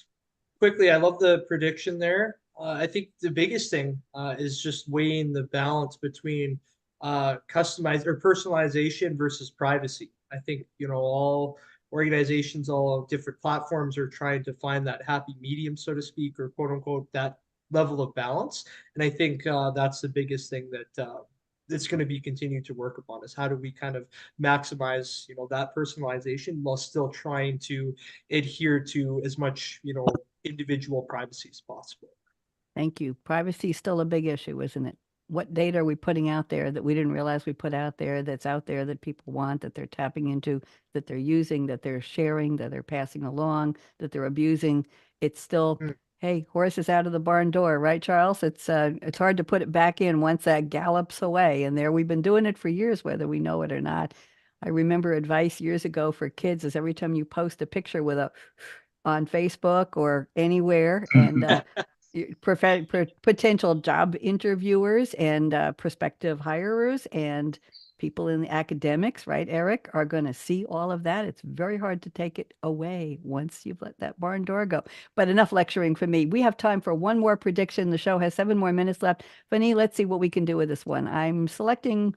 Speaker 7: Quickly, I love the prediction there. I think the biggest thing is just weighing the balance between customized or personalization versus privacy. I think, all organizations, all different platforms are trying to find that happy medium, so to speak, or quote unquote, that level of balance. And I think that's the biggest thing that it's going to be continuing to work upon is how do we kind of maximize, that personalization while still trying to adhere to as much, individual privacy as possible.
Speaker 1: Thank you. Privacy is still a big issue, isn't it? What data are we putting out there that we didn't realize we put out there, that's out there that people want, that they're tapping into, that they're using, that they're sharing, that they're passing along, that they're abusing? It's still, hey, horse is out of the barn door, right, Charles? It's hard to put it back in once that gallops away. And there we've been doing it for years, whether we know it or not. I remember advice years ago for kids is every time you post a picture with on Facebook or anywhere, and potential job interviewers and prospective hirers and People in the academics, right, Eric, are going to see all of that. It's very hard to take it away once you've let that barn door go. But enough lecturing for me. We have time for one more prediction. The show has 7 more minutes left. Phani, let's see what we can do with this one. I'm selecting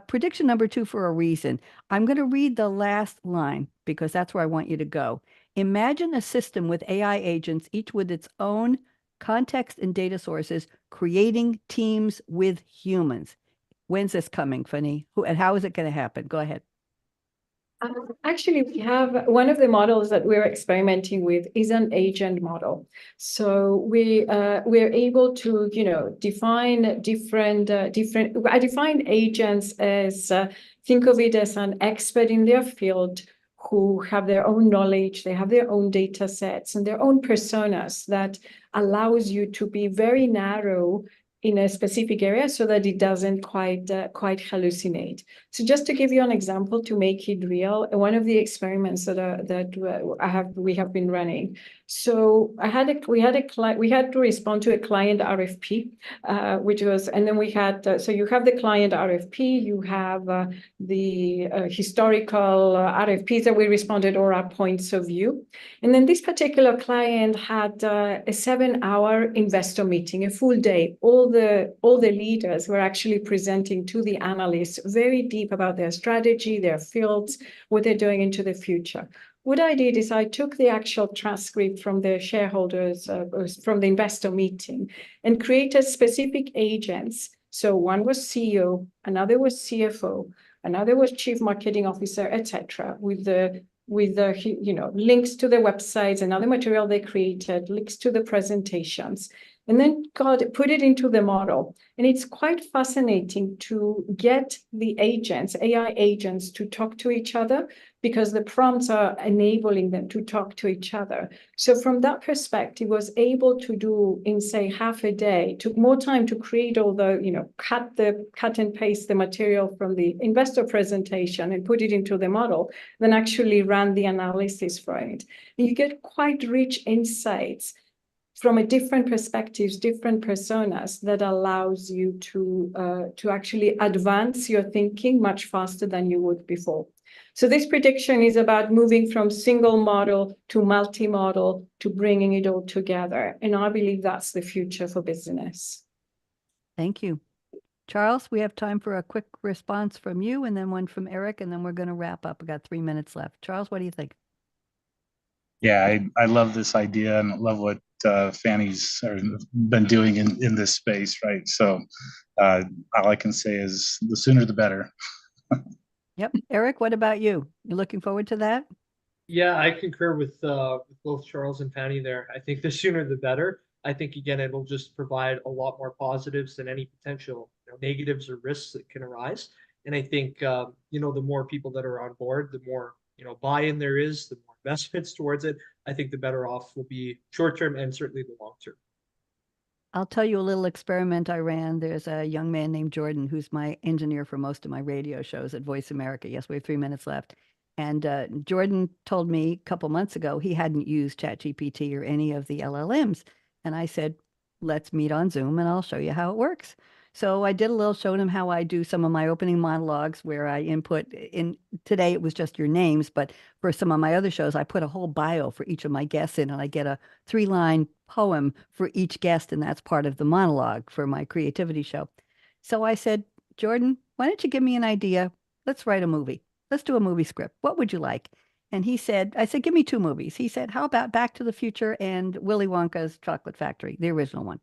Speaker 1: prediction number 2 for a reason. I'm going to read the last line because that's where I want you to go. Imagine a system with AI agents, each with its own context and data sources, creating teams with humans. When's this coming, Phani? Who and how is it going to happen? Go ahead.
Speaker 6: Actually, we have one of the models that we're experimenting with is an agent model. So we're able to, define different. I define agents as think of it as an expert in their field who have their own knowledge, they have their own data sets and their own personas that allows you to be very narrow in a specific area so that it doesn't quite hallucinate. So just to give you an example to make it real, one of the experiments we have been running. So we had to respond to a client RFP, and then we had so you have the client RFP, you have the historical RFPs that we responded or our points of view, and then this particular client had a 7-hour investor meeting, a full day. All the leaders were actually presenting to the analysts very deep about their strategy, their fields, what they're doing into the future. What I did is I took the actual transcript from the shareholders, from the investor meeting, and created specific agents. So one was CEO, another was CFO, another was Chief Marketing Officer, etc., with the links to their websites and other material they created, links to the presentations, and then put it into the model. And it's quite fascinating to get the agents, AI agents, to talk to each other because the prompts are enabling them to talk to each other. So from that perspective, was able to do in, say, half a day, took more time to create all the, cut and paste the material from the investor presentation and put it into the model than actually run the analysis for it. And you get quite rich insights from a different perspectives, different personas that allows you to actually advance your thinking much faster than you would before. So this prediction is about moving from single model to multi-model to bringing it all together. And I believe that's the future for business.
Speaker 1: Thank you. Charles, we have time for a quick response from you and then one from Eric, and then we're going to wrap up. We got 3 minutes left. Charles, what do you think?
Speaker 5: Yeah, I love this idea and love what Phani's been doing in this space, right? So all I can say is the sooner the better.
Speaker 1: Yep. Eric, what about you? You looking forward to that?
Speaker 7: Yeah, I concur with both Charles and Phani there. I think the sooner the better. I think, again, it'll just provide a lot more positives than any potential negatives or risks that can arise. And I think, the more people that are on board, the more, buy-in there is, the more investments towards it, I think the better off will be short-term and certainly the long-term.
Speaker 1: I'll tell you a little experiment I ran. There's a young man named Jordan who's my engineer for most of my radio shows at Voice America. Yes, we have 3 minutes left. And Jordan told me a couple months ago he hadn't used ChatGPT or any of the LLMs. And I said, let's meet on Zoom and I'll show you how it works. So I did a little showing him how I do some of my opening monologues where I input in. Today it was just your names, but for some of my other shows, I put a whole bio for each of my guests in, and I get a 3-line poem for each guest, and that's part of the monologue for my creativity show. So I said, Jordan, why don't you give me an idea? Let's write a movie. Let's do a movie script. What would you like? And I said, give me 2 movies. He said, how about Back to the Future and Willy Wonka's Chocolate Factory, the original one?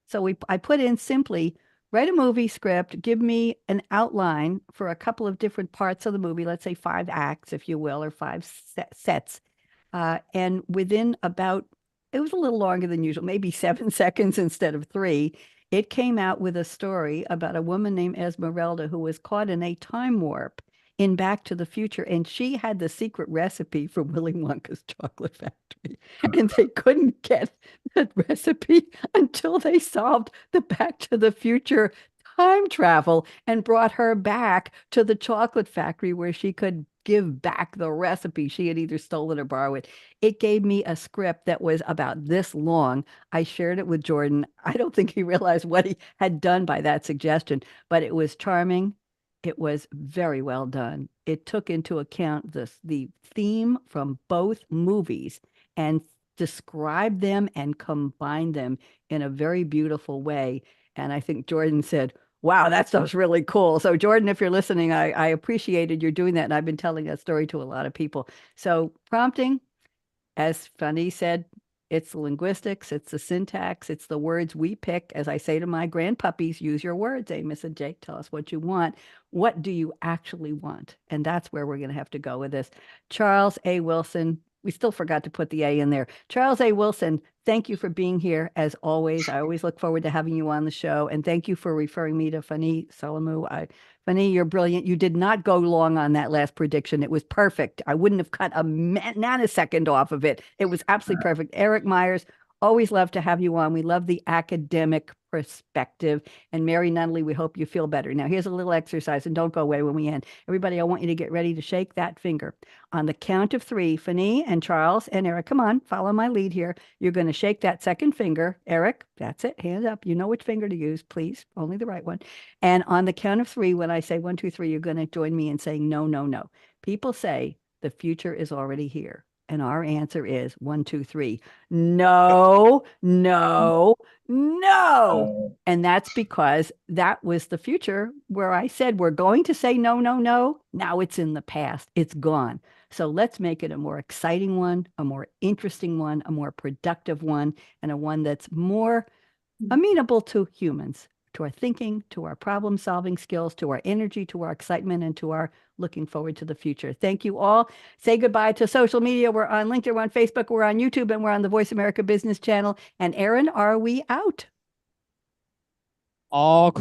Speaker 1: So I put in simply, write a movie script, give me an outline for a couple of different parts of the movie, let's say 5 acts, if you will, or 5 sets. And within it was a little longer than usual, maybe 7 seconds instead of 3, it came out with a story about a woman named Esmeralda who was caught in a time warp in Back to the Future, and she had the secret recipe for Willy Wonka's Chocolate Factory, and they couldn't get that recipe until they solved the Back to the Future time travel and brought her back to the chocolate factory where she could give back the recipe. She had either stolen or borrowed it. It gave me a script that was about this long. I shared it with Jordan. I don't think he realized what he had done by that suggestion, but it was charming. It was very well done. It took into account the theme from both movies and described them and combined them in a very beautiful way. And I think Jordan said, wow, that stuff's really cool. So Jordan, if you're listening, I appreciated you doing that. And I've been telling that story to a lot of people. So prompting, as Phani said, it's the linguistics, it's the syntax, it's the words we pick. As I say to my grandpuppies, use your words. Amos and Jake, tell us what you want. What do you actually want? And that's where we're going to have to go with this. Charles A. Wilson, we still forgot to put the A in there. Charles A. Wilson, thank you for being here as always. I always look forward to having you on the show. And thank you for referring me to Phani Solomou. Phani, you're brilliant. You did not go long on that last prediction. It was perfect. I wouldn't have cut a nanosecond off of it. It was absolutely perfect. Eric Myers, always love to have you on. We love the academic perspective. And Mary Nunaley, we hope you feel better. Now, here's a little exercise, and don't go away when we end. Everybody, I want you to get ready to shake that finger. On the count of three, Phani and Charles and Eric, come on, follow my lead here. You're going to shake that second finger. Eric, that's it, hands up. You know which finger to use, please, only the right one. And on the count of three, when I say 1, 2, 3, you're going to join me in saying no, no, no. People say the future is already here. And our answer is 1, 2, 3. No, no, no. And that's because that was the future where I said we're going to say no, no, no. Now it's in the past. It's gone. So let's make it a more exciting one, a more interesting one, a more productive one, and a one that's more amenable to humans, to our thinking, to our problem solving skills, to our energy, to our excitement, and to our looking forward to the future. Thank you all. Say goodbye to social media. We're on LinkedIn, we're on Facebook, we're on YouTube, and we're on the Voice America Business Channel. And Aaron, are we out?
Speaker 2: All